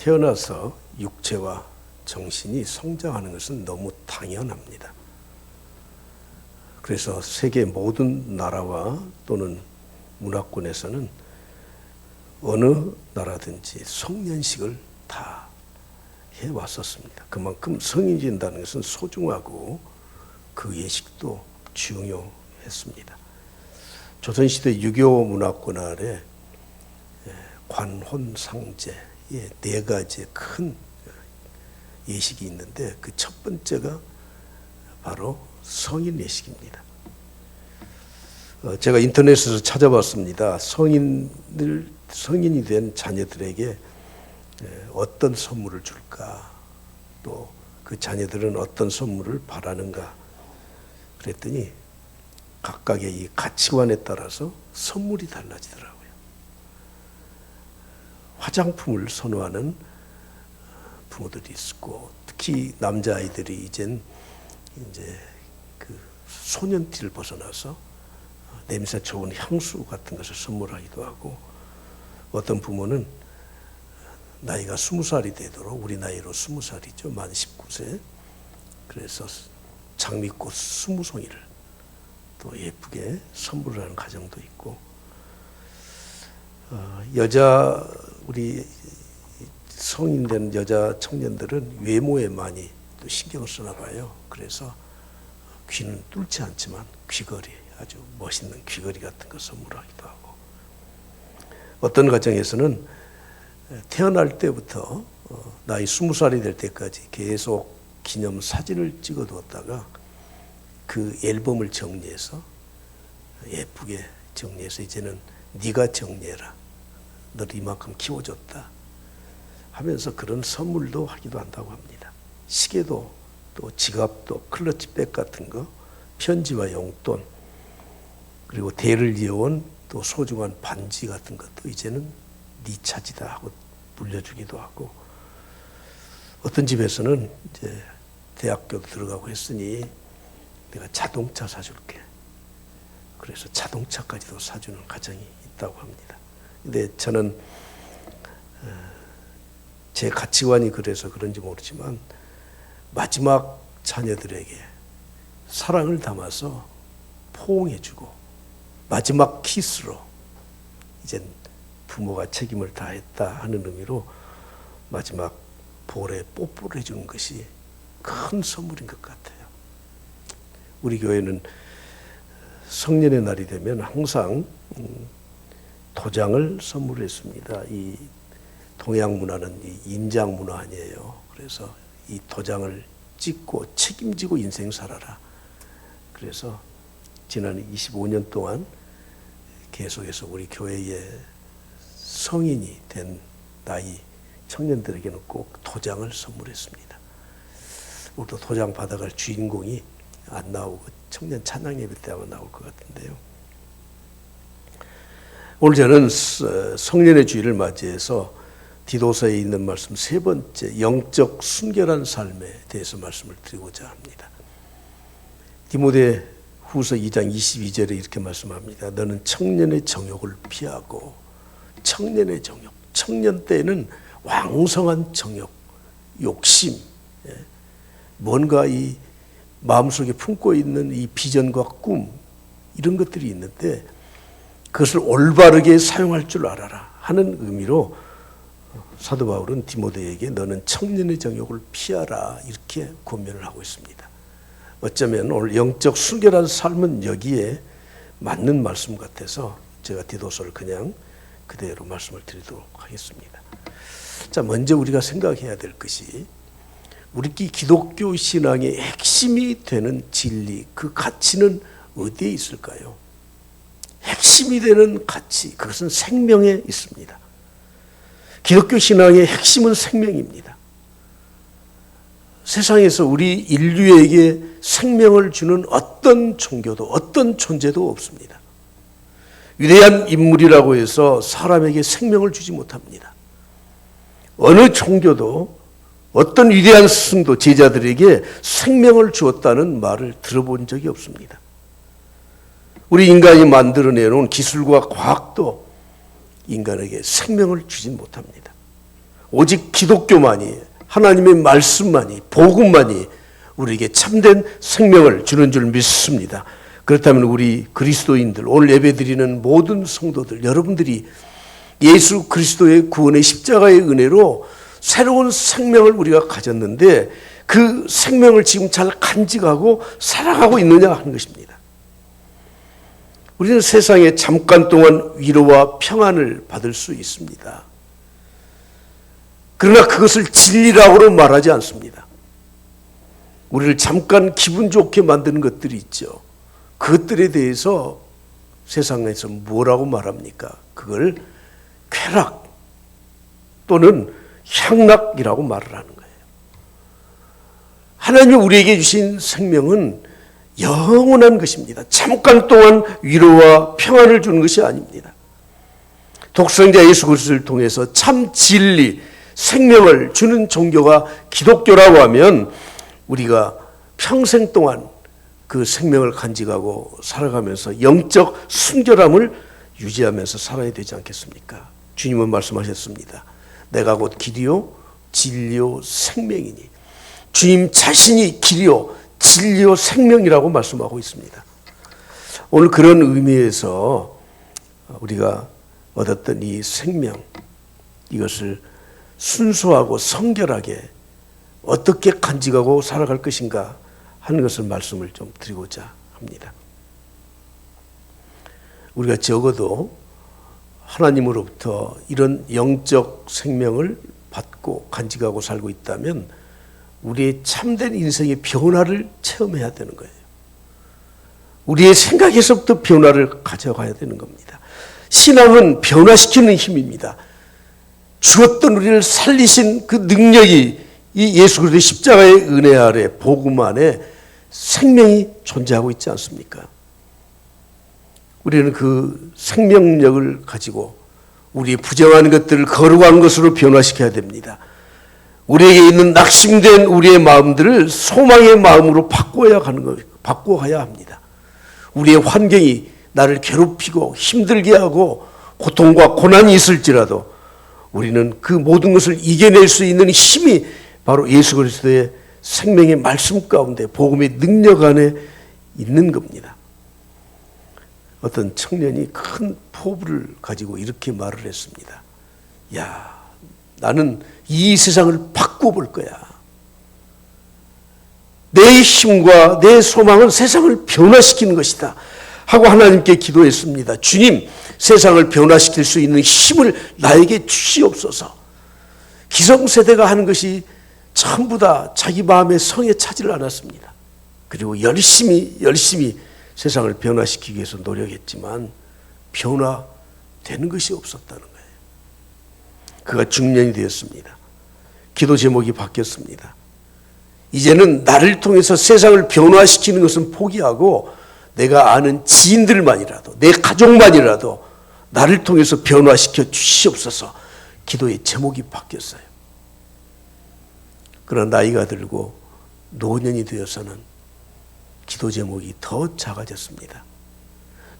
태어나서 육체와 정신이 성장하는 것은 너무 당연합니다. 그래서 세계 모든 나라와 또는 문화권에서는 어느 나라든지 성년식을 다 해왔었습니다. 그만큼 성인이 된다는 것은 소중하고 그 예식도 중요했습니다. 조선시대 유교 문화권 아래 관혼상제의 4가지의 큰 예식이 있는데 그 첫 번째가 바로 성인 예식입니다. 제가 인터넷에서 찾아봤습니다. 성인이 된 자녀들에게 어떤 선물을 줄까? 또 그 자녀들은 어떤 선물을 바라는가? 그랬더니 각각의 이 가치관에 따라서 선물이 달라지더라고요. 화장품을 선호하는 부모들이 있고, 특히 남자아이들이 이제 그 소년티를 벗어나서 냄새 좋은 향수 같은 것을 선물하기도 하고, 어떤 부모는 나이가 20살이 되도록, 우리 나이로 20살이죠. 만 19세. 그래서 장미꽃 20송이를 또 예쁘게 선물을 하는 가정도 있고, 우리 성인 된 여자 청년들은 외모에 많이 또 신경을 쓰나 봐요. 그래서 귀는 뚫지 않지만 귀걸이, 아주 멋있는 귀걸이 같은 거 선물하기도 하고, 어떤 가정에서는 태어날 때부터 나이 20살이 될 때까지 계속 기념 사진을 찍어 두었다가 그 앨범을 정리해서 예쁘게 정리해서 이제는 네가 정리해라. 너를 이만큼 키워줬다 하면서 그런 선물도 하기도 한다고 합니다. 시계도 또 지갑도 클러치백 같은 거, 편지와 용돈, 그리고 대를 이어온 또 소중한 반지 같은 것도 이제는 네 차지다 하고 물려주기도 하고, 어떤 집에서는 이제 대학교도 들어가고 했으니 내가 자동차 사줄게. 그래서 자동차까지도 사주는 가정이 있다고 합니다. 근데 저는 제 가치관이 그래서 그런지 모르지만 마지막 자녀들에게 사랑을 담아서 포옹해주고 마지막 키스로 이젠 부모가 책임을 다했다 하는 의미로 마지막 볼에 뽀뽀를 해주는 것이 큰 선물인 것 같아요. 우리 교회는 성년의 날이 되면 항상 도장을 선물했습니다. 이 동양 문화는 이 인장 문화 아니에요. 그래서 이 도장을 찍고 책임지고 인생 살아라. 그래서 지난 25년 동안 계속해서 우리 교회에 성인이 된 나이 청년들에게는 꼭 도장을 선물했습니다. 우리도 도장 받아갈 주인공이 안 나오고 청년 찬양 예배 때 아마 나올 것 같은데요. 오늘 저는 성년의 주일을 맞이해서 디도서에 있는 말씀 3번째, 영적 순결한 삶에 대해서 말씀을 드리고자 합니다. 디모데 후서 2장 22절에 이렇게 말씀합니다. 너는 청년의 정욕을 피하고, 청년의 정욕, 청년 때에는 왕성한 정욕, 욕심, 뭔가 이 마음속에 품고 있는 이 비전과 꿈, 이런 것들이 있는데 그것을 올바르게 사용할 줄 알아라 하는 의미로 사도 바울은 디모데에게 너는 청년의 정욕을 피하라 이렇게 권면을 하고 있습니다. 어쩌면 오늘 영적 순결한 삶은 여기에 맞는 말씀 같아서 제가 디도서를 그냥 그대로 말씀을 드리도록 하겠습니다. 자, 먼저 우리가 생각해야 될 것이 우리 기독교 신앙의 핵심이 되는 진리, 그 가치는 어디에 있을까요? 핵심이 되는 가치, 그것은 생명에 있습니다. 기독교 신앙의 핵심은 생명입니다. 세상에서 우리 인류에게 생명을 주는 어떤 종교도 어떤 존재도 없습니다. 위대한 인물이라고 해서 사람에게 생명을 주지 못합니다. 어느 종교도 어떤 위대한 스승도 제자들에게 생명을 주었다는 말을 들어본 적이 없습니다. 우리 인간이 만들어내놓은 기술과 과학도 인간에게 생명을 주진 못합니다. 오직 기독교만이, 하나님의 말씀만이, 복음만이 우리에게 참된 생명을 주는 줄 믿습니다. 그렇다면 우리 그리스도인들, 오늘 예배드리는 모든 성도들, 여러분들이 예수 그리스도의 구원의 십자가의 은혜로 새로운 생명을 우리가 가졌는데 그 생명을 지금 잘 간직하고 살아가고 있느냐 하는 것입니다. 우리는 세상에 잠깐 동안 위로와 평안을 받을 수 있습니다. 그러나 그것을 진리라고는 말하지 않습니다. 우리를 잠깐 기분 좋게 만드는 것들이 있죠. 그것들에 대해서 세상에서 뭐라고 말합니까? 그걸 쾌락 또는 향락이라고 말을 하는 거예요. 하나님이 우리에게 주신 생명은 영원한 것입니다. 잠깐 동안 위로와 평안을 주는 것이 아닙니다. 독생자 예수 그리스도를 통해서 참 진리, 생명을 주는 종교가 기독교라고 하면 우리가 평생 동안 그 생명을 간직하고 살아가면서 영적 순결함을 유지하면서 살아야 되지 않겠습니까? 주님은 말씀하셨습니다. 내가 곧 길이요 진리요 생명이니. 주님 자신이 길이요 진리요 생명이라고 말씀하고 있습니다. 오늘 그런 의미에서 우리가 얻었던 이 생명, 이것을 순수하고 성결하게 어떻게 간직하고 살아갈 것인가 하는 것을 말씀을 좀 드리고자 합니다. 우리가 적어도 하나님으로부터 이런 영적 생명을 받고 간직하고 살고 있다면 우리의 참된 인생의 변화를 체험해야 되는 거예요. 우리의 생각에서부터 변화를 가져가야 되는 겁니다. 신앙은 변화시키는 힘입니다. 죽었던 우리를 살리신 그 능력이 이 예수 그리스도의 십자가의 은혜 아래 복음 안에 생명이 존재하고 있지 않습니까? 우리는 그 생명력을 가지고 우리의 부정한 것들을 거룩한 것으로 변화시켜야 됩니다. 우리에게 있는 낙심된 우리의 마음들을 소망의 마음으로 바꿔야 합니다. 우리의 환경이 나를 괴롭히고 힘들게 하고 고통과 고난이 있을지라도 우리는 그 모든 것을 이겨낼 수 있는 힘이 바로 예수 그리스도의 생명의 말씀 가운데 복음의 능력 안에 있는 겁니다. 어떤 청년이 큰 포부를 가지고 이렇게 말을 했습니다. 야, 나는 이 세상을 바꿔볼 거야. 내 힘과 내 소망은 세상을 변화시키는 것이다 하고 하나님께 기도했습니다. 주님, 세상을 변화시킬 수 있는 힘을 나에게 주시옵소서. 기성세대가 하는 것이 전부 다 자기 마음의 성에 차지를 않았습니다. 그리고 열심히 세상을 변화시키기 위해서 노력했지만 변화되는 것이 없었다는 거예요. 그가 중년이 되었습니다. 기도 제목이 바뀌었습니다. 이제는 나를 통해서 세상을 변화시키는 것은 포기하고 내가 아는 지인들만이라도 내 가족만이라도 나를 통해서 변화시켜 주시옵소서. 기도의 제목이 바뀌었어요. 그러나 나이가 들고 노년이 되어서는 기도 제목이 더 작아졌습니다.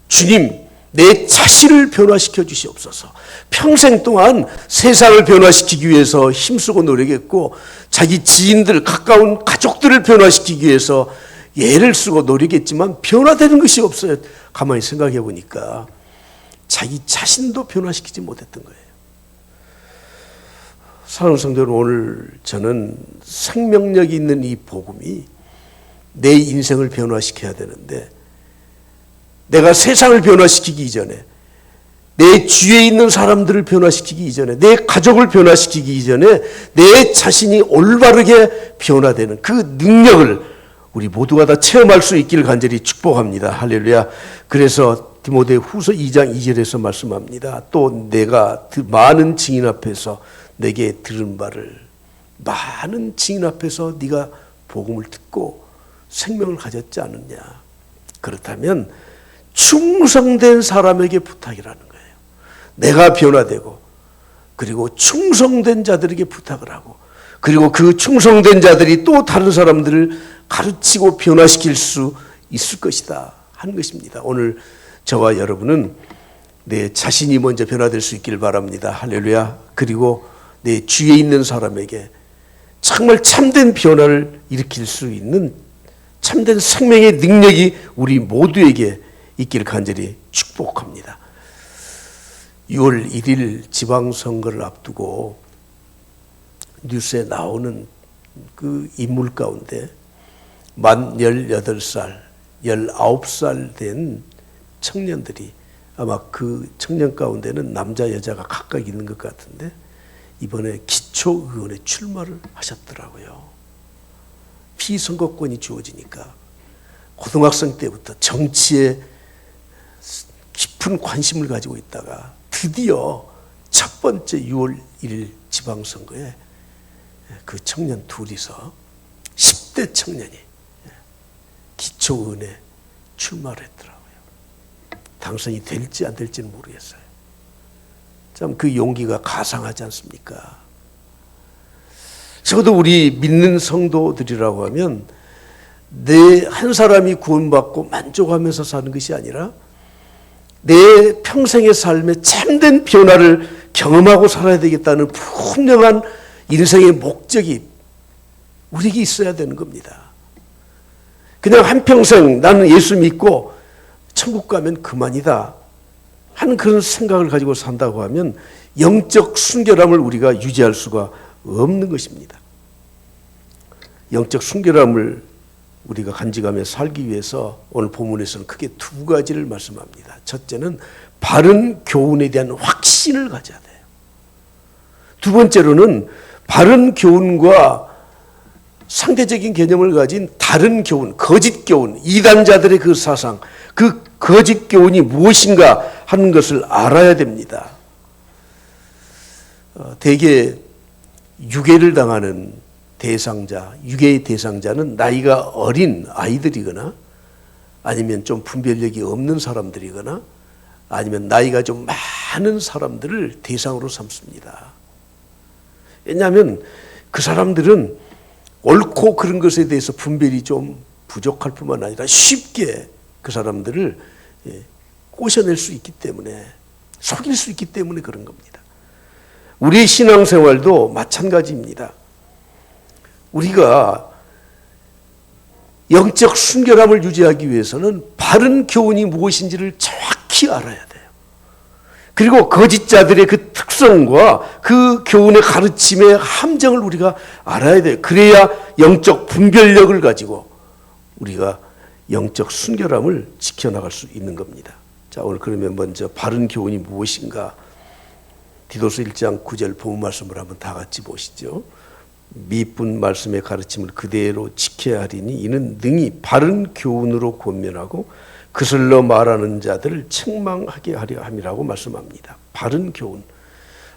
주님, 내 자신을 변화시켜 주시옵소서. 평생 동안 세상을 변화시키기 위해서 힘쓰고 노력했고 자기 지인들, 가까운 가족들을 변화시키기 위해서 애를 쓰고 노력했지만 변화되는 것이 없어요. 가만히 생각해 보니까 자기 자신도 변화시키지 못했던 거예요. 사랑하는 성도 여러분, 오늘 저는 생명력이 있는 이 복음이 내 인생을 변화시켜야 되는데 내가 세상을 변화시키기 이전에 내 주위에 있는 사람들을 변화시키기 이전에 내 가족을 변화시키기 이전에 내 자신이 올바르게 변화되는 그 능력을 우리 모두가 다 체험할 수 있기를 간절히 축복합니다. 할렐루야. 그래서 디모데 후서 2장 2절에서 말씀합니다. 또 내가 많은 증인 앞에서 내게 들은 바를 많은 증인 앞에서 네가 복음을 듣고 생명을 가졌지 않느냐. 그렇다면 충성된 사람에게 부탁이라는 거예요. 내가 변화되고 그리고 충성된 자들에게 부탁을 하고 그리고 그 충성된 자들이 또 다른 사람들을 가르치고 변화시킬 수 있을 것이다 하는 것입니다. 오늘 저와 여러분은 내 자신이 먼저 변화될 수 있기를 바랍니다. 할렐루야. 그리고 내 주위에 있는 사람에게 정말 참된 변화를 일으킬 수 있는 참된 생명의 능력이 우리 모두에게 있기를 간절히 축복합니다. 6월 1일 지방선거를 앞두고 뉴스에 나오는 그 인물 가운데 만 18살, 19살 된 청년들이 아마 그 청년 가운데는 남자, 여자가 각각 있는 것 같은데 이번에 기초의원에 출마를 하셨더라고요. 피선거권이 주어지니까 고등학생 때부터 정치에 깊은 관심을 가지고 있다가 드디어 첫 번째 6월 1일 지방선거에 그 청년 둘이서 10대 청년이 기초의원에 출마를 했더라고요. 당선이 될지 안 될지는 모르겠어요. 참 그 용기가 가상하지 않습니까? 적어도 우리 믿는 성도들이라고 하면 내 한 사람이 구원받고 만족하면서 사는 것이 아니라 내 평생의 삶에 참된 변화를 경험하고 살아야 되겠다는 분명한 인생의 목적이 우리에게 있어야 되는 겁니다. 그냥 한평생 나는 예수 믿고 천국 가면 그만이다 하는 그런 생각을 가지고 산다고 하면 영적 순결함을 우리가 유지할 수가 없는 것입니다. 영적 순결함을 우리가 간직하며 살기 위해서 오늘 본문에서는 크게 두 가지를 말씀합니다. 첫째는 바른 교훈에 대한 확신을 가져야 돼요. 두 번째로는 바른 교훈과 상대적인 개념을 가진 다른 교훈, 거짓 교훈, 이단자들의 그 사상, 그 거짓 교훈이 무엇인가 하는 것을 알아야 됩니다. 대개 유괴를 당하는 대상자, 유괴의 대상자는 나이가 어린 아이들이거나 아니면 좀 분별력이 없는 사람들이거나 아니면 나이가 좀 많은 사람들을 대상으로 삼습니다. 왜냐하면 그 사람들은 옳고 그른 것에 대해서 분별이 좀 부족할 뿐만 아니라 쉽게 그 사람들을 꼬셔낼 수 있기 때문에, 속일 수 있기 때문에 그런 겁니다. 우리의 신앙생활도 마찬가지입니다. 우리가 영적 순결함을 유지하기 위해서는 바른 교훈이 무엇인지를 정확히 알아야 돼요. 그리고 거짓자들의 그 특성과 그 교훈의 가르침의 함정을 우리가 알아야 돼요. 그래야 영적 분별력을 가지고 우리가 영적 순결함을 지켜나갈 수 있는 겁니다. 자, 오늘 그러면 먼저 바른 교훈이 무엇인가? 디도서 1장 9절 본문 말씀을 한번 다 같이 보시죠. 미쁜 말씀의 가르침을 그대로 지켜야 하리니 이는 능히 바른 교훈으로 권면하고 그슬러 말하는 자들을 책망하게 하려 함이라고 말씀합니다. 바른 교훈.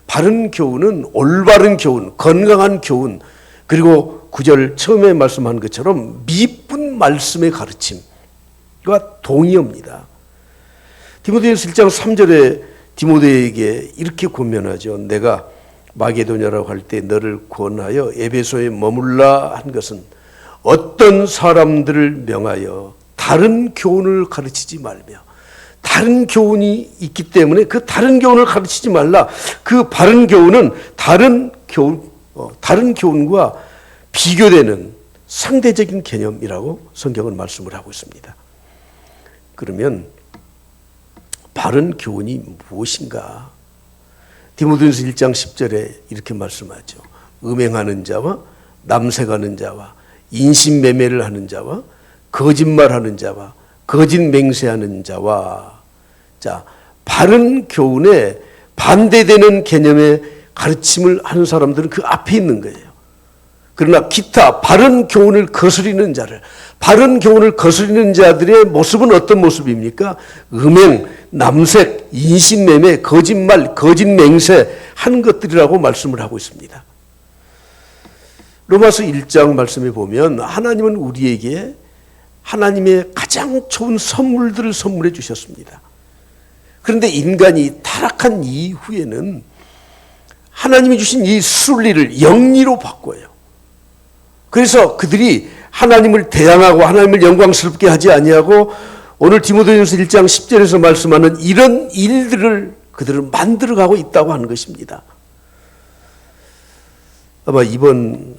바른 교훈은 올바른 교훈, 건강한 교훈, 그리고 9절 처음에 말씀한 것처럼 미쁜 말씀의 가르침과 동의합니다. 디모데후서 1장 3절에 디모데에게 이렇게 권면하죠. 내가 마게도냐라고 할 때 너를 권하여 에베소에 머물라 한 것은 어떤 사람들을 명하여 다른 교훈을 가르치지 말며, 다른 교훈이 있기 때문에 그 다른 교훈을 가르치지 말라. 그 바른 교훈은 다른 교훈과 비교되는 상대적인 개념이라고 성경은 말씀을 하고 있습니다. 그러면 바른 교훈이 무엇인가? 디모데후서 1장 10절에 이렇게 말씀하죠. 음행하는 자와 남색하는 자와 인신매매를 하는 자와 거짓말하는 자와 거짓 맹세하는 자와, 자, 바른 교훈에 반대되는 개념의 가르침을 하는 사람들은 그 앞에 있는 거예요. 그러나 기타 바른 교훈을 거스리는 자를, 바른 교훈을 거스리는 자들의 모습은 어떤 모습입니까? 음행, 남색, 인신매매, 거짓말, 거짓 맹세 하는 것들이라고 말씀을 하고 있습니다. 로마서 1장 말씀에 보면 하나님은 우리에게 하나님의 가장 좋은 선물들을 선물해 주셨습니다. 그런데 인간이 타락한 이후에는 하나님이 주신 이 순리를 영리로 바꿔요. 그래서 그들이 하나님을 대항하고 하나님을 영광스럽게 하지 아니하고 오늘 디모데후서 1장 10절에서 말씀하는 이런 일들을 그들은 만들어가고 있다고 하는 것입니다. 아마 이번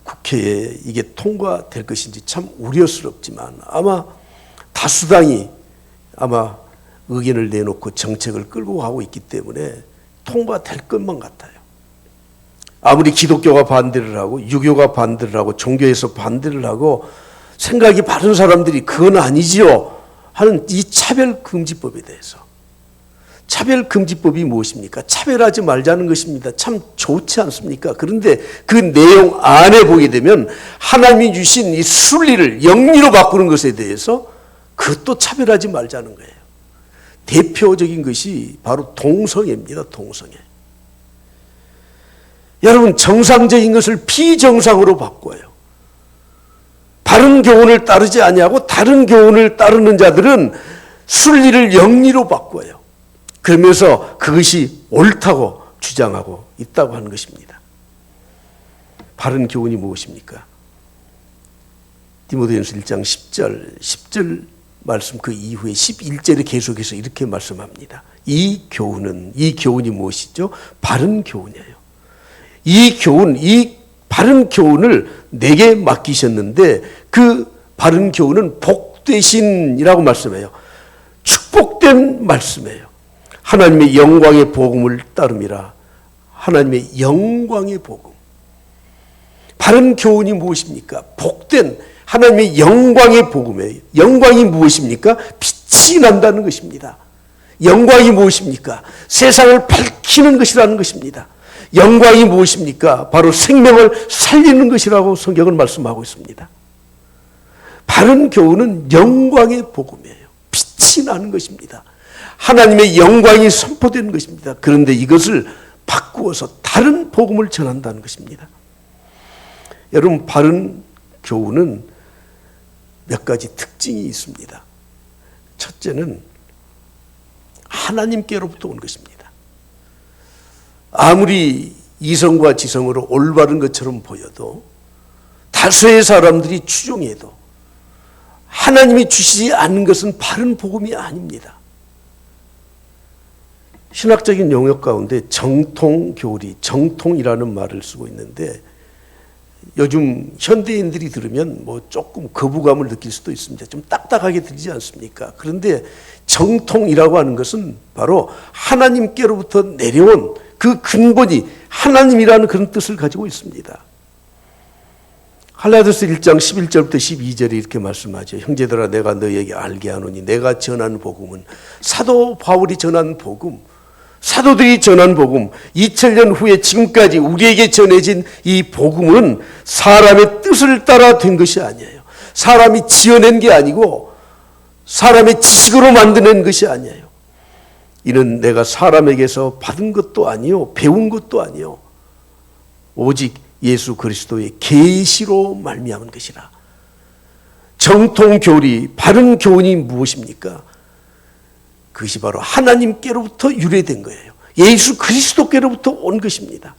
국회에 이게 통과될 것인지 참 우려스럽지만 아마 다수당이 아마 의견을 내놓고 정책을 끌고 가고 있기 때문에 통과될 것만 같아요. 아무리 기독교가 반대를 하고 유교가 반대를 하고 종교에서 반대를 하고 생각이 바른 사람들이 그건 아니지요 하는 이 차별금지법에 대해서, 차별금지법이 무엇입니까? 차별하지 말자는 것입니다. 참 좋지 않습니까? 그런데 그 내용 안에 보게 되면 하나님이 주신 이 순리를 영리로 바꾸는 것에 대해서 그것도 차별하지 말자는 거예요. 대표적인 것이 바로 동성애입니다. 동성애. 여러분, 정상적인 것을 비정상으로 바꿔요. 바른 교훈을 따르지 아니하고 다른 교훈을 따르는 자들은 순리를 영리로 바꿔요. 그러면서 그것이 옳다고 주장하고 있다고 하는 것입니다. 바른 교훈이 무엇입니까? 디모데전서 1장 10절 말씀 그 이후에 11절에 계속해서 이렇게 말씀합니다. 이 교훈이 무엇이죠? 바른 교훈이에요. 이 바른 교훈을 내게 맡기셨는데 그 바른 교훈은 복되신이라고 말씀해요. 축복된 말씀이에요. 하나님의 영광의 복음을 따름이라. 하나님의 영광의 복음. 바른 교훈이 무엇입니까? 복된 하나님의 영광의 복음이에요. 영광이 무엇입니까? 빛이 난다는 것입니다. 영광이 무엇입니까? 세상을 밝히는 것이라는 것입니다. 영광이 무엇입니까? 바로 생명을 살리는 것이라고 성경은 말씀하고 있습니다. 바른 교훈은 영광의 복음이에요. 빛이 나는 것입니다. 하나님의 영광이 선포되는 것입니다. 그런데 이것을 바꾸어서 다른 복음을 전한다는 것입니다. 여러분, 바른 교훈은 몇 가지 특징이 있습니다. 첫째는 하나님께로부터 온 것입니다. 아무리 이성과 지성으로 올바른 것처럼 보여도 다수의 사람들이 추종해도 하나님이 주시지 않는 것은 바른 복음이 아닙니다. 신학적인 용어 가운데 정통교리, 정통이라는 말을 쓰고 있는데 요즘 현대인들이 들으면 뭐 조금 거부감을 느낄 수도 있습니다. 좀 딱딱하게 들리지 않습니까? 그런데 정통이라고 하는 것은 바로 하나님께로부터 내려온 그 근본이 하나님이라는 그런 뜻을 가지고 있습니다. 갈라디아서 1장 11절부터 12절에 이렇게 말씀하죠. 형제들아, 내가 너희에게 알게 하노니 내가 전한 복음은 사도 바울이 전한 복음, 사도들이 전한 복음, 2000년 후에 지금까지 우리에게 전해진 이 복음은 사람의 뜻을 따라 된 것이 아니에요. 사람이 지어낸 게 아니고 사람의 지식으로 만드는 것이 아니에요. 이는 내가 사람에게서 받은 것도 아니요 배운 것도 아니요 오직 예수 그리스도의 계시로 말미암은 것이라. 정통교리, 바른 교훈이 무엇입니까? 그것이 바로 하나님께로부터 유래된 거예요. 예수 그리스도께로부터 온 것입니다.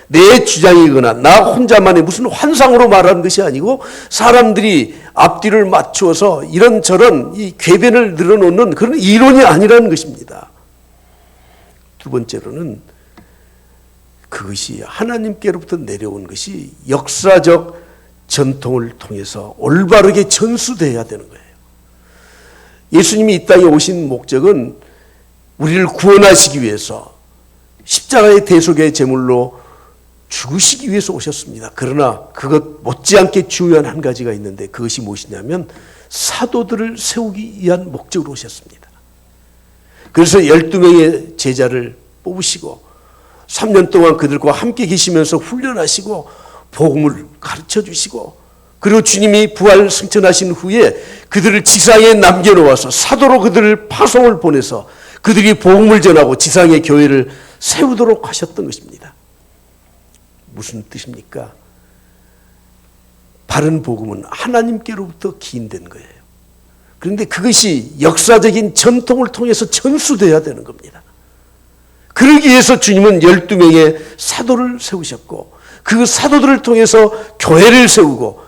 내 주장이거나 나 혼자만의 무슨 환상으로 말하는 것이 아니고 사람들이 앞뒤를 맞추어서 이런저런 이 궤변을 늘어놓는 그런 이론이 아니라는 것입니다. 두 번째로는 그것이 하나님께로부터 내려온 것이 역사적 전통을 통해서 올바르게 전수되어야 되는 거예요. 예수님이 이 땅에 오신 목적은 우리를 구원하시기 위해서 십자가의 대속의 제물로 죽으시기 위해서 오셨습니다. 그러나 그것 못지않게 중요한 한 가지가 있는데 그것이 무엇이냐면 사도들을 세우기 위한 목적으로 오셨습니다. 그래서 12명의 제자를 뽑으시고 3년 동안 그들과 함께 계시면서 훈련하시고 복음을 가르쳐 주시고 그리고 주님이 부활 승천하신 후에 그들을 지상에 남겨놓아서 사도로 그들을 파송을 보내서 그들이 복음을 전하고 지상의 교회를 세우도록 하셨던 것입니다. 무슨 뜻입니까? 바른 복음은 하나님께로부터 기인된 거예요. 그런데 그것이 역사적인 전통을 통해서 전수되어야 되는 겁니다. 그러기 위해서 주님은 12명의 사도를 세우셨고 그 사도들을 통해서 교회를 세우고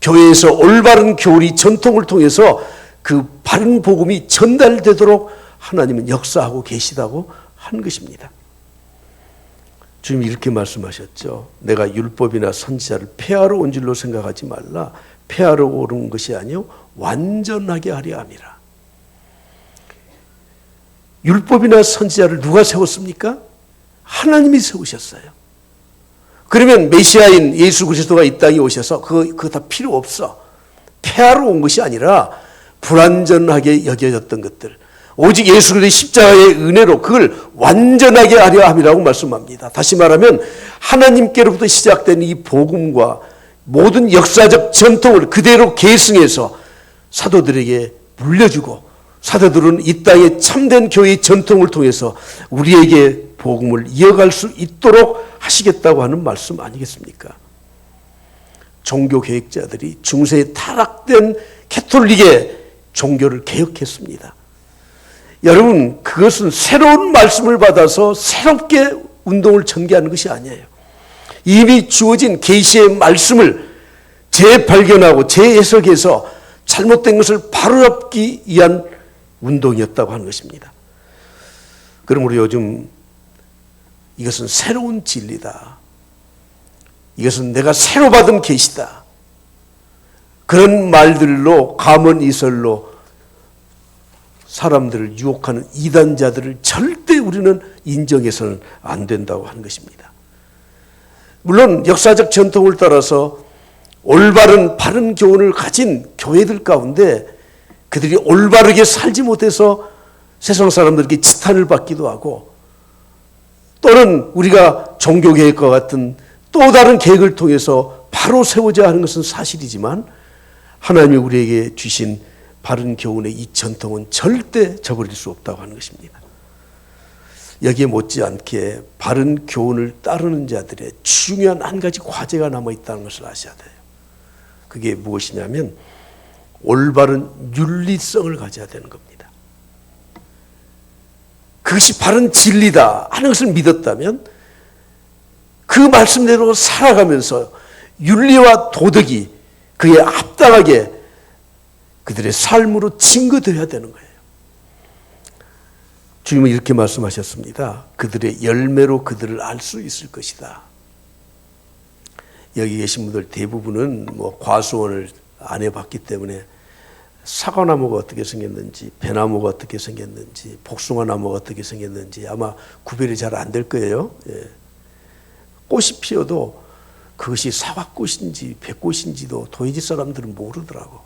교회에서 올바른 교리 전통을 통해서 그 바른 복음이 전달되도록 하나님은 역사하고 계시다고 한 것입니다. 주님이 이렇게 말씀하셨죠. 내가 율법이나 선지자를 폐하러 온 줄로 생각하지 말라. 폐하러 오른 것이 아니요 완전하게 하려 함이라. 율법이나 선지자를 누가 세웠습니까? 하나님이 세우셨어요. 그러면 메시아인 예수 그리스도가 이 땅에 오셔서 그거 다 필요 없어. 폐하러 온 것이 아니라 불완전하게 여겨졌던 것들, 오직 예수 그리스도의 십자가의 은혜로 그걸 완전하게 하려 함이라고 말씀합니다. 다시 말하면 하나님께로부터 시작된 이 복음과 모든 역사적 전통을 그대로 계승해서 사도들에게 물려주고, 사도들은 이 땅의 참된 교회의 전통을 통해서 우리에게 복음을 이어갈 수 있도록 하시겠다고 하는 말씀 아니겠습니까? 종교 계획자들이 중세에 타락된 캐톨릭의 종교를 개혁했습니다. 여러분, 그것은 새로운 말씀을 받아서 새롭게 운동을 전개하는 것이 아니에요. 이미 주어진 계시의 말씀을 재발견하고 재해석해서 잘못된 것을 바로잡기 위한 운동이었다고 하는 것입니다. 그러므로 요즘 이것은 새로운 진리다. 이것은 내가 새로 받은 계시다. 그런 말들로 감언이설로 사람들을 유혹하는 이단자들을 절대 우리는 인정해서는 안 된다고 하는 것입니다. 물론 역사적 전통을 따라서 올바른 바른 교훈을 가진 교회들 가운데 그들이 올바르게 살지 못해서 세상 사람들에게 지탄을 받기도 하고, 또는 우리가 종교개혁과 같은 또 다른 계획을 통해서 바로 세우자 하는 것은 사실이지만, 하나님이 우리에게 주신 바른 교훈의 이 전통은 절대 저버릴 수 없다고 하는 것입니다. 여기에 못지않게 바른 교훈을 따르는 자들의 중요한 한 가지 과제가 남아있다는 것을 아셔야 돼요. 그게 무엇이냐면 올바른 윤리성을 가져야 되는 겁니다. 그것이 바른 진리다 하는 것을 믿었다면 그 말씀대로 살아가면서 윤리와 도덕이 그에 합당하게 그들의 삶으로 증거되어야 되는 거예요. 주님은 이렇게 말씀하셨습니다. 그들의 열매로 그들을 알 수 있을 것이다. 여기 계신 분들 대부분은 과수원을 안 해봤기 때문에 사과나무가 어떻게 생겼는지, 배나무가 어떻게 생겼는지, 복숭아나무가 어떻게 생겼는지 아마 구별이 잘 안 될 거예요. 예. 꽃이 피어도 그것이 사과꽃인지 백꽃인지도 도회지 사람들은 모르더라고.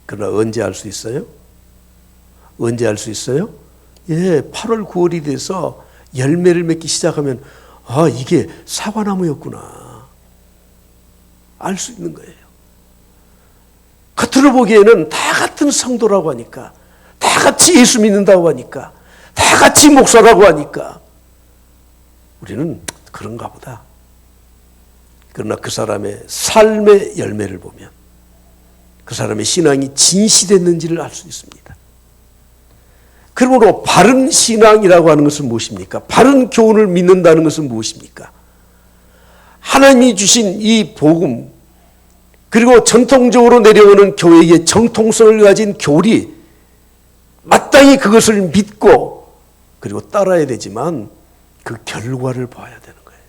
그러나 언제 알 수 있어요? 언제 알 수 있어요? 예, 8월, 9월이 돼서 열매를 맺기 시작하면 아, 이게 사과나무였구나. 알 수 있는 거예요. 겉으로 보기에는 다 같은 성도라고 하니까, 다 같이 예수 믿는다고 하니까, 다 같이 목사라고 하니까 우리는 그런가 보다. 그러나 그 사람의 삶의 열매를 보면 그 사람의 신앙이 진실했는지를 알 수 있습니다. 그러므로 바른 신앙이라고 하는 것은 무엇입니까? 바른 교훈을 믿는다는 것은 무엇입니까? 하나님이 주신 이 복음, 그리고 전통적으로 내려오는 교회의 정통성을 가진 교리, 마땅히 그것을 믿고 그리고 따라야 되지만 그 결과를 봐야 되는 거예요.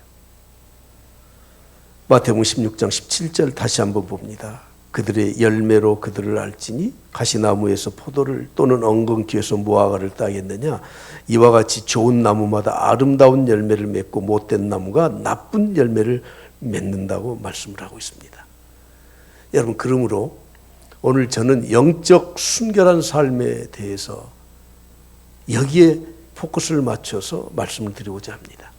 마태복음 16장 17절 다시 한번 봅니다. 그들의 열매로 그들을 알지니 가시나무에서 포도를 또는 엉겅퀴에서 무화과를 따겠느냐. 이와 같이 좋은 나무마다 아름다운 열매를 맺고 못된 나무가 나쁜 열매를 맺는다고 말씀을 하고 있습니다. 여러분, 그러므로 오늘 저는 영적 순결한 삶에 대해서 여기에 포커스를 맞춰서 말씀을 드리고자 합니다.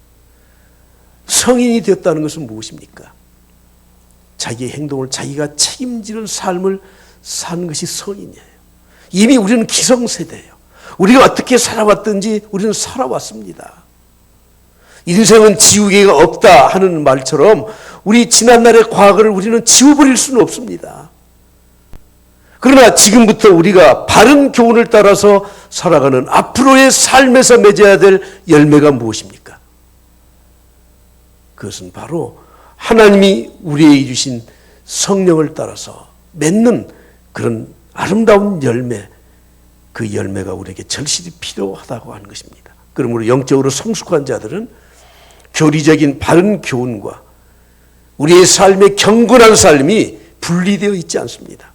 성인이 되었다는 것은 무엇입니까? 자기의 행동을 자기가 책임지는 삶을 사는 것이 성인이에요. 이미 우리는 기성세대예요. 우리가 어떻게 살아왔든지 우리는 살아왔습니다. 인생은 지우개가 없다 하는 말처럼 우리 지난날의 과거를 우리는 지워버릴 수는 없습니다. 그러나 지금부터 우리가 바른 교훈을 따라서 살아가는 앞으로의 삶에서 맺어야 될 열매가 무엇입니까? 그것은 바로 하나님이 우리에게 주신 성령을 따라서 맺는 그런 아름다운 열매, 그 열매가 우리에게 절실히 필요하다고 하는 것입니다. 그러므로 영적으로 성숙한 자들은 교리적인 바른 교훈과 우리의 삶의 경건한 삶이 분리되어 있지 않습니다.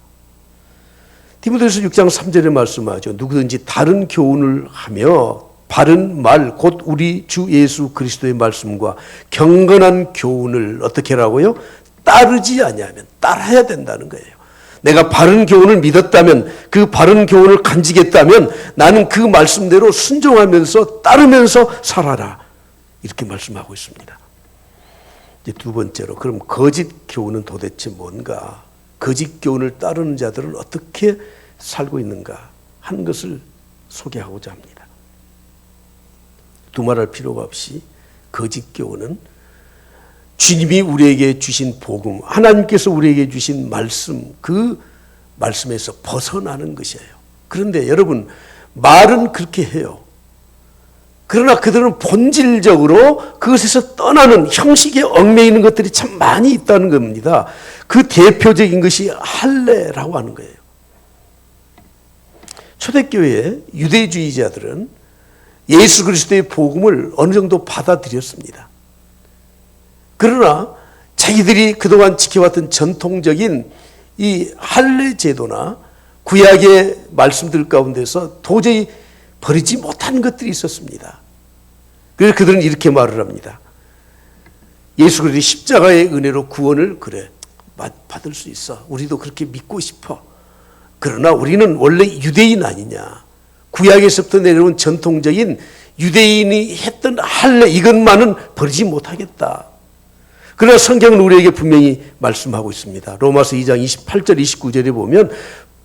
디모데후서 6장 3절에 말씀하죠. 누구든지 다른 교훈을 하며 바른 말 곧 우리 주 예수 그리스도의 말씀과 경건한 교훈을 어떻게 하라고요? 따르지 아니하면 따라야 된다는 거예요. 내가 바른 교훈을 믿었다면, 그 바른 교훈을 간직했다면 나는 그 말씀대로 순종하면서 따르면서 살아라, 이렇게 말씀하고 있습니다. 이제 두 번째로, 그럼 거짓 교훈은 도대체 뭔가, 거짓 교훈을 따르는 자들은 어떻게 살고 있는가 하는 것을 소개하고자 합니다. 두말할 필요가 없이 거짓 교훈은 주님이 우리에게 주신 복음, 하나님께서 우리에게 주신 말씀, 그 말씀에서 벗어나는 것이에요. 그런데 여러분, 말은 그렇게 해요. 그러나 그들은 본질적으로 그것에서 떠나는 형식에 얽매이는 있는 것들이 참 많이 있다는 겁니다. 그 대표적인 것이 할례라고 하는 거예요. 초대교회 유대주의자들은 예수 그리스도의 복음을 어느 정도 받아들였습니다. 그러나 자기들이 그동안 지켜왔던 전통적인 이 할례 제도나 구약의 말씀들 가운데서 도저히 버리지 못한 것들이 있었습니다. 그래서 그들은 이렇게 말을 합니다. 예수 그리스도의 십자가의 은혜로 구원을 그래 받을 수 있어. 우리도 그렇게 믿고 싶어. 그러나 우리는 원래 유대인 아니냐. 구약에서부터 내려온 전통적인 유대인이 했던 할례, 이것만은 버리지 못하겠다. 그러나 성경은 우리에게 분명히 말씀하고 있습니다. 로마서 2장 28절 29절에 보면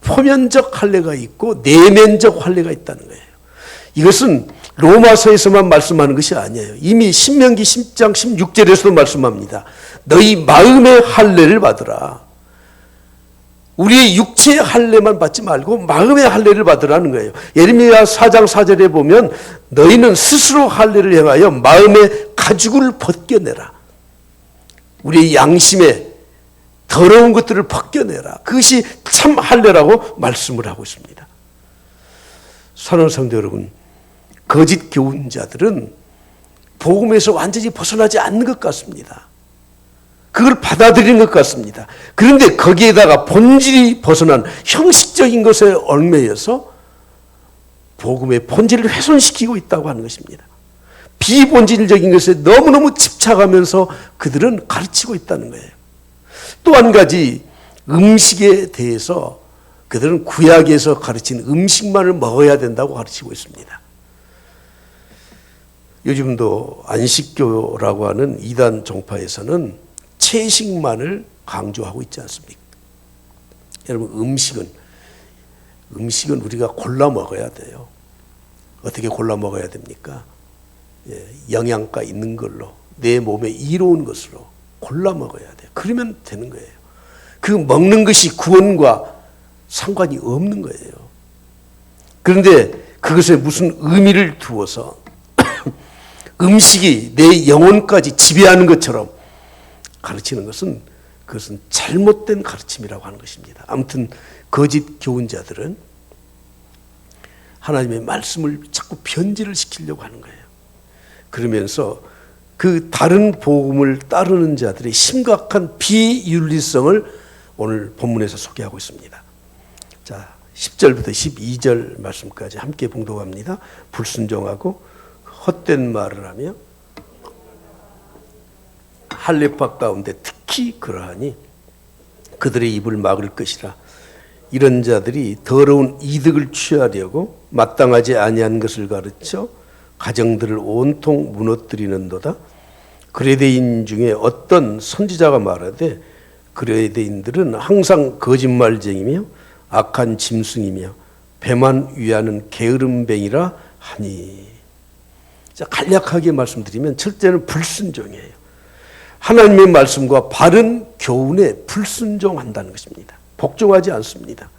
표면적 할례가 있고 내면적 할례가 있다는 거예요. 이것은 로마서에서만 말씀하는 것이 아니에요. 이미 신명기 10장 16절에서도 말씀합니다. 너희 마음의 할례를 받으라. 우리의 육체의 할례만 받지 말고 마음의 할례를 받으라는 거예요. 예레미야 4장 4절에 보면 너희는 스스로 할례를 행하여 마음의 가죽을 벗겨내라. 우리의 양심에 더러운 것들을 벗겨내라. 그것이 참 할례라고 말씀을 하고 있습니다. 사랑하는 성도 여러분, 거짓 교훈자들은 복음에서 완전히 벗어나지 않는 것 같습니다. 그걸 받아들이는 것 같습니다. 그런데 거기에다가 본질이 벗어난 형식적인 것에 얽매여서 복음의 본질을 훼손시키고 있다고 하는 것입니다. 비본질적인 것에 너무너무 집착하면서 그들은 가르치고 있다는 거예요. 또 한 가지, 음식에 대해서 그들은 구약에서 가르친 음식만을 먹어야 된다고 가르치고 있습니다. 요즘도 안식교라고 하는 이단 종파에서는 채식만을 강조하고 있지 않습니까? 여러분, 음식은 우리가 골라 먹어야 돼요. 어떻게 골라 먹어야 됩니까? 영양가 있는 걸로, 내 몸에 이로운 것으로 골라 먹어야 돼요. 그러면 되는 거예요. 그 먹는 것이 구원과 상관이 없는 거예요. 그런데 그것에 무슨 의미를 두어서 음식이 내 영혼까지 지배하는 것처럼 가르치는 것은, 그것은 잘못된 가르침이라고 하는 것입니다. 아무튼 거짓 교훈자들은 하나님의 말씀을 자꾸 변질을 시키려고 하는 거예요. 그러면서 그 다른 복음을 따르는 자들의 심각한 비윤리성을 오늘 본문에서 소개하고 있습니다. 자, 10절부터 12절 말씀까지 함께 봉독합니다. 불순종하고 헛된 말을 하며 할례법 가운데 특히 그러하니 그들의 입을 막을 것이라. 이런 자들이 더러운 이득을 취하려고 마땅하지 아니한 것을 가르쳐 가정들을 온통 무너뜨리는도다. 그레데인 중에 어떤 선지자가 말하되 그레데인들은 항상 거짓말쟁이며 악한 짐승이며 배만 위하는 게으름뱅이라 하니. 자, 간략하게 말씀드리면 첫째는 불순종이에요. 하나님의 말씀과 바른 교훈에 불순종한다는 것입니다. 복종하지 않습니다.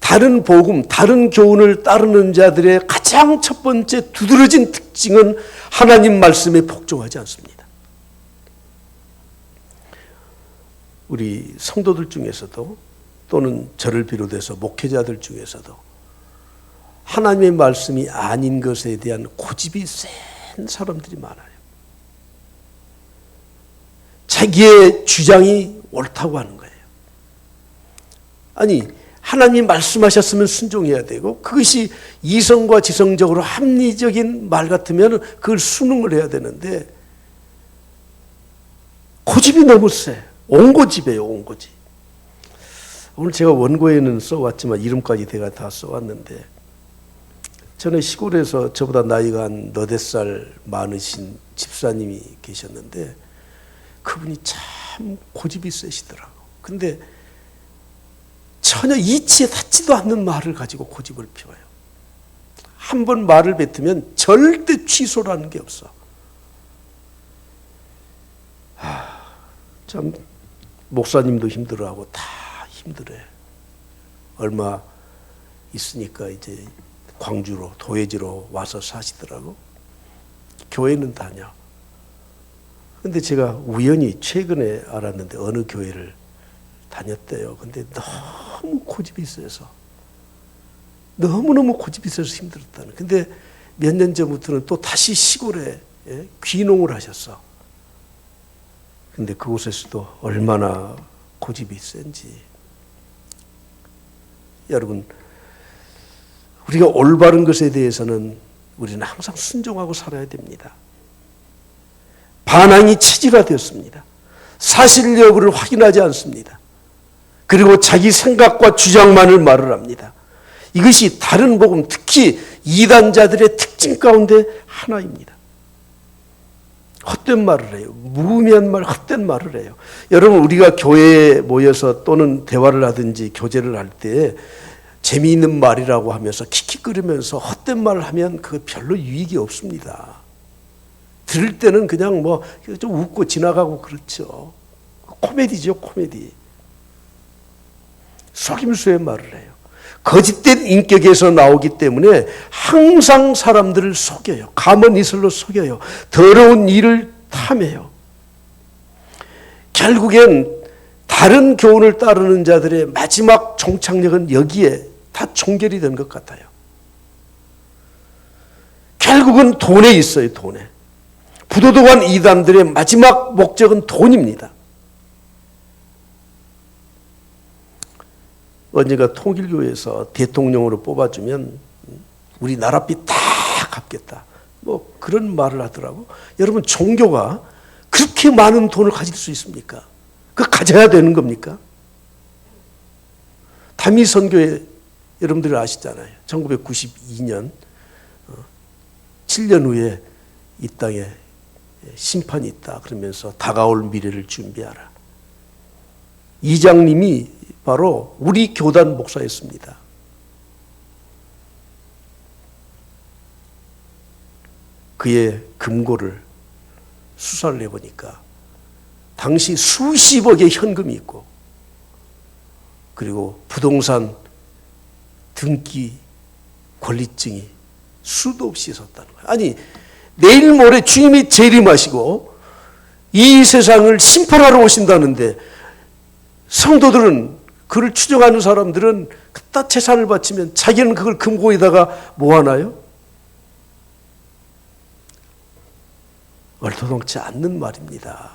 다른 복음, 다른 교훈을 따르는 자들의 가장 첫 번째 두드러진 특징은 하나님 말씀에 복종하지 않습니다. 우리 성도들 중에서도 또는 저를 비롯해서 목회자들 중에서도 하나님의 말씀이 아닌 것에 대한 고집이 센 사람들이 많아요. 자기의 주장이 옳다고 하는 거예요. 아니, 하나님이 말씀하셨으면 순종해야 되고 그것이 이성과 지성적으로 합리적인 말 같으면 그걸 순응을 해야 되는데 고집이 너무 세. 옹고집이에요, 옹고집. 오늘 제가 원고에는 써왔지만 이름까지 제가 다 써왔는데 전에 시골에서 저보다 나이가 한 너댓 살 많으신 집사님이 계셨는데 그분이 참 고집이 세시더라고. 근데 전혀 이치에 닿지도 않는 말을 가지고 고집을 피워요. 한 번 말을 뱉으면 절대 취소라는 게 없어. 참 목사님도 힘들어하고 다 힘들어요. 얼마 있으니까 이제 광주로 도예지로 와서 사시더라고. 교회는 다녀. 근데 제가 우연히 최근에 알았는데 어느 교회를 다녔대요. 근데 너무 고집이 세서 너무너무 고집이 세서 힘들었다는. 근데 몇 년 전부터는 또 다시 시골에 귀농을 하셨어. 근데 그곳에서도 얼마나 고집이 센지. 여러분, 우리가 올바른 것에 대해서는 우리는 항상 순종하고 살아야 됩니다. 반항이 체질화되었습니다. 사실 여부를 확인하지 않습니다. 그리고 자기 생각과 주장만을 말을 합니다. 이것이 다른 복음, 특히 이단자들의 특징 가운데 하나입니다. 헛된 말을 해요. 무의미한 말, 헛된 말을 해요. 여러분, 우리가 교회에 모여서 또는 대화를 하든지 교제를 할 때 재미있는 말이라고 하면서 킥킥거리면서 헛된 말을 하면 그거 별로 유익이 없습니다. 들을 때는 그냥 뭐 좀 웃고 지나가고 그렇죠. 코미디죠, 코미디. 속임수의 말을 해요. 거짓된 인격에서 나오기 때문에 항상 사람들을 속여요. 감언 이슬로 속여요. 더러운 일을 탐해요. 결국엔 다른 교훈을 따르는 자들의 마지막 종착역은 여기에 다 종결이 된 것 같아요. 결국은 돈에 있어요, 돈에. 부도덕한 이단들의 마지막 목적은 돈입니다. 언젠가 통일교에서 대통령으로 뽑아주면 우리 나라빚 다 갚겠다. 뭐 그런 말을 하더라고. 여러분, 종교가 그렇게 많은 돈을 가질 수 있습니까? 그거 가져야 되는 겁니까? 다미선교회 여러분들 아시잖아요. 1992년 7년 후에 이 땅에 심판이 있다 그러면서 다가올 미래를 준비하라. 이장님이 바로 우리 교단 목사였습니다. 그의 금고를 수사를 해보니까 당시 수십억의 현금이 있고 그리고 부동산 등기 권리증이 수도 없이 있었다는 거예요. 아니, 내일 모레 주님이 재림하시고 이 세상을 심판하러 오신다는데 성도들은, 그를 추정하는 사람들은 그따 재산을 바치면 자기는 그걸 금고에다가 모아놔요? 얼토당치 않는 말입니다.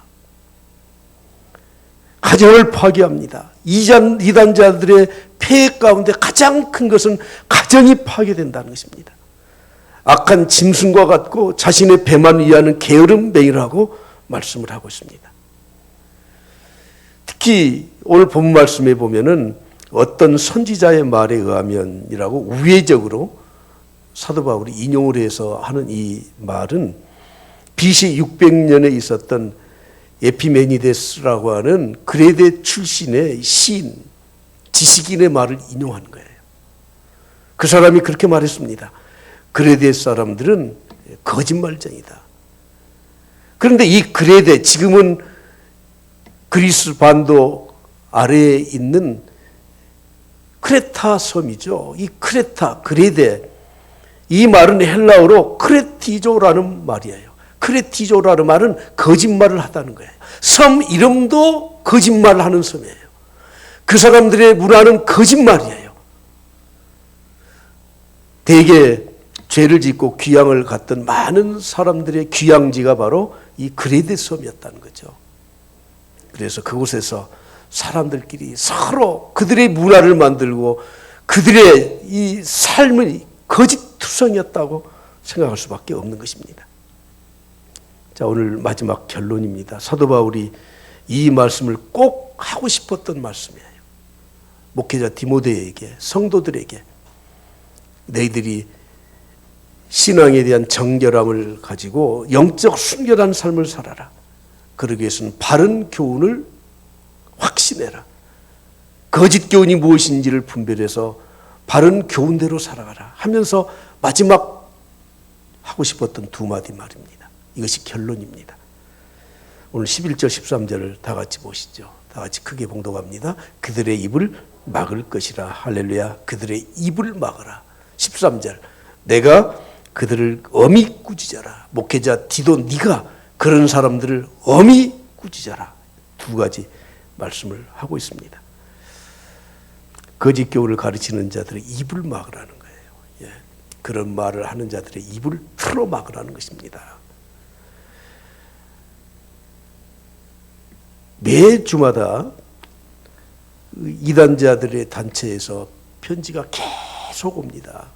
가정을 파괴합니다. 이단자들의 폐해 가운데 가장 큰 것은 가정이 파괴된다는 것입니다. 악한 짐승과 같고 자신의 배만 위하는 게으름뱅이라고 말씀을 하고 있습니다. 특히 오늘 본 말씀에 보면은 어떤 선지자의 말에 의하면이라고 우회적으로 사도 바울이 인용을 해서 하는 이 말은 BC 600년에 있었던 에피메니데스라고 하는 그레데 출신의 시인, 지식인의 말을 인용한 거예요. 그 사람이 그렇게 말했습니다. 그레데 사람들은 거짓말쟁이다. 그런데 이 그레데, 지금은 그리스 반도 아래에 있는 크레타 섬이죠. 이 크레타, 그레데, 이 말은 헬라어로 크레티조라는 말이에요. 크레티조라는 말은 거짓말을 하다는 거예요. 섬 이름도 거짓말을 하는 섬이에요. 그 사람들의 문화는 거짓말이에요. 대개 죄를 짓고 귀양을 갔던 많은 사람들의 귀양지가 바로 이 그레데 섬이었다는 거죠. 그래서 그곳에서 사람들끼리 서로 그들의 문화를 만들고 그들의 이 삶이 거짓투성이었다고 생각할 수밖에 없는 것입니다. 자, 오늘 마지막 결론입니다. 사도 바울이 이 말씀을 꼭 하고 싶었던 말씀이에요. 목회자 디모데에게, 성도들에게 너희들이 신앙에 대한 정결함을 가지고 영적 순결한 삶을 살아라. 그러기 위해서는 바른 교훈을 확신해라. 거짓 교훈이 무엇인지를 분별해서 바른 교훈대로 살아가라 하면서 마지막 하고 싶었던 두 마디 말입니다. 이것이 결론입니다. 오늘 11절 13절을 다 같이 보시죠. 다 같이 크게 봉독합니다. 그들의 입을 막을 것이라. 할렐루야. 그들의 입을 막아라. 13절 내가 그들을 엄히 꾸짖어라. 목회자 디도 네가 그런 사람들을 엄히 꾸짖어라. 두 가지 말씀을 하고 있습니다. 거짓 교훈을 가르치는 자들의 입을 막으라는 거예요. 예. 그런 말을 하는 자들의 입을 틀어 막으라는 것입니다. 매 주마다 이단자들의 단체에서 편지가 계속 옵니다.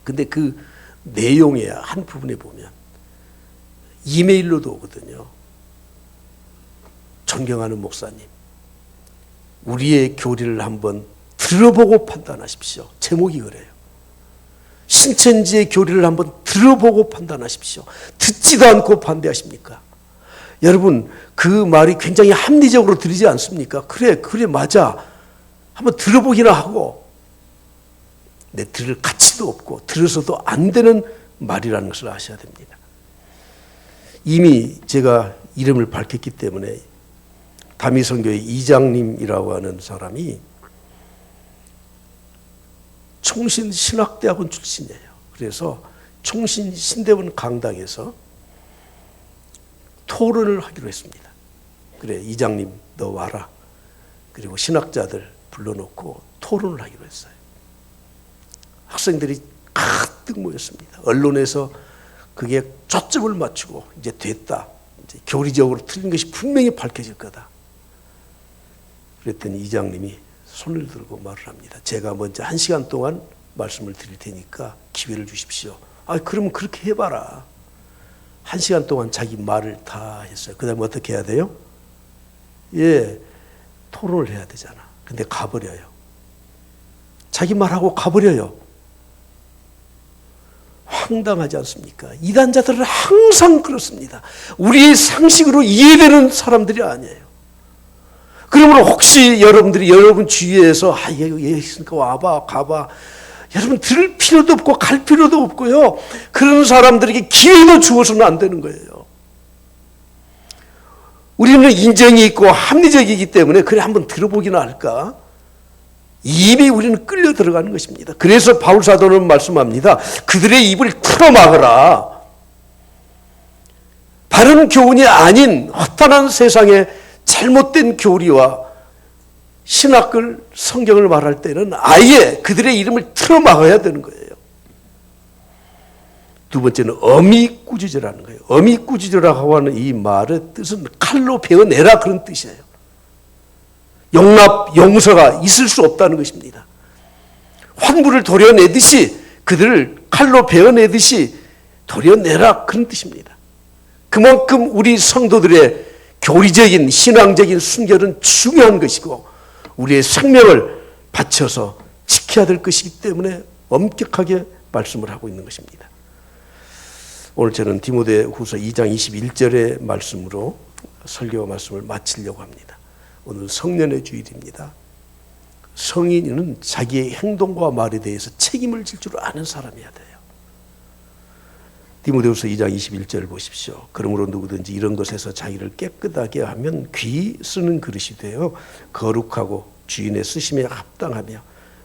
근데 그 내용의 한 부분에 보면 이메일로도 오거든요. 존경하는 목사님, 우리의 교리를 한번 들어보고 판단하십시오. 제목이 그래요. 신천지의 교리를 한번 들어보고 판단하십시오. 듣지도 않고 반대하십니까? 여러분, 그 말이 굉장히 합리적으로 들리지 않습니까? 그래 맞아. 한번 들어보기나 하고. 내 들을 가치도 없고 들어서도 안 되는 말이라는 것을 아셔야 됩니다. 이미 제가 이름을 밝혔기 때문에 다미선교회 이장님이라고 하는 사람이 총신신학대학원 출신이에요. 그래서 총신신대원 강당에서 토론을 하기로 했습니다. 그래, 이장님 너 와라. 그리고 신학자들 불러놓고 토론을 하기로 했어요. 학생들이 가득 모였습니다. 언론에서 그게 초점을 맞추고 이제 됐다. 이제 교리적으로 틀린 것이 분명히 밝혀질 거다. 그랬더니 이장님이 손을 들고 말을 합니다. 제가 먼저 1시간 동안 말씀을 드릴 테니까 기회를 주십시오. 아, 그러면 그렇게 해봐라. 1시간 동안 자기 말을 다 했어요. 그 다음에 어떻게 해야 돼요? 예, 토론을 해야 되잖아. 근데 가버려요. 자기 말하고 가버려요. 황당하지 않습니까? 이단자들은 항상 그렇습니다. 우리의 상식으로 이해되는 사람들이 아니에요. 그러므로 혹시 여러분들이 여러분 주위에서 얘 있으니까 와봐 가봐, 여러분 들을 필요도 없고 갈 필요도 없고요. 그런 사람들에게 기회도 주어서는 안 되는 거예요. 우리는 인정이 있고 합리적이기 때문에 그래 한번 들어보기나 할까? 이미 우리는 끌려 들어가는 것입니다. 그래서 바울 사도는 말씀합니다. 그들의 입을 틀어막으라. 바른 교훈이 아닌 허탄한 세상의 잘못된 교리와 신학을 성경을 말할 때는 아예 그들의 이름을 틀어막아야 되는 거예요. 두 번째는 엄히 꾸짖으라는 거예요. 엄히 꾸짖으라고 하는 이 말의 뜻은 칼로 베어내라 그런 뜻이에요. 용납, 용서가 있을 수 없다는 것입니다. 환부를 도려내듯이 그들을 칼로 베어내듯이 도려내라 그런 뜻입니다. 그만큼 우리 성도들의 교리적인 신앙적인 순결은 중요한 것이고 우리의 생명을 바쳐서 지켜야 될 것이기 때문에 엄격하게 말씀을 하고 있는 것입니다. 오늘 저는 디모데후서 2장 21절의 말씀으로 설교 말씀을 마치려고 합니다. 오늘 성년의 주일입니다. 성인은 자기의 행동과 말에 대해서 책임을 질 줄 아는 사람이어야 돼요. 디모데후서 2장 21절을 보십시오. 그러므로 누구든지 이런 것에서 자기를 깨끗하게 하면 귀 쓰는 그릇이 되어 거룩하고 주인의 쓰심에 합당하며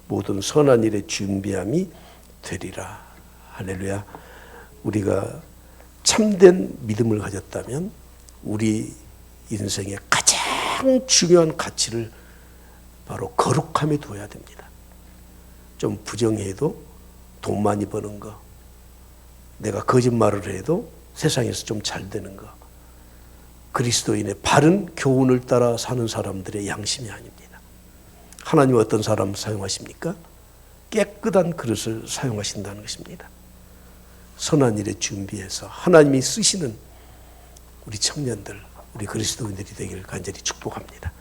모든 선한 일에 준비함이 되리라. 할렐루야. 우리가 참된 믿음을 가졌다면 우리 인생의 가장 중요한 가치를 바로 거룩함에 둬야 됩니다. 좀 부정해도 돈 많이 버는 거, 내가 거짓말을 해도 세상에서 좀 잘 되는 거, 그리스도인의 바른 교훈을 따라 사는 사람들의 양심이 아닙니다. 하나님은 어떤 사람을 사용하십니까? 깨끗한 그릇을 사용하신다는 것입니다. 선한 일에 준비해서 하나님이 쓰시는 우리 청년들, 우리 그리스도인들이 되기를 간절히 축복합니다.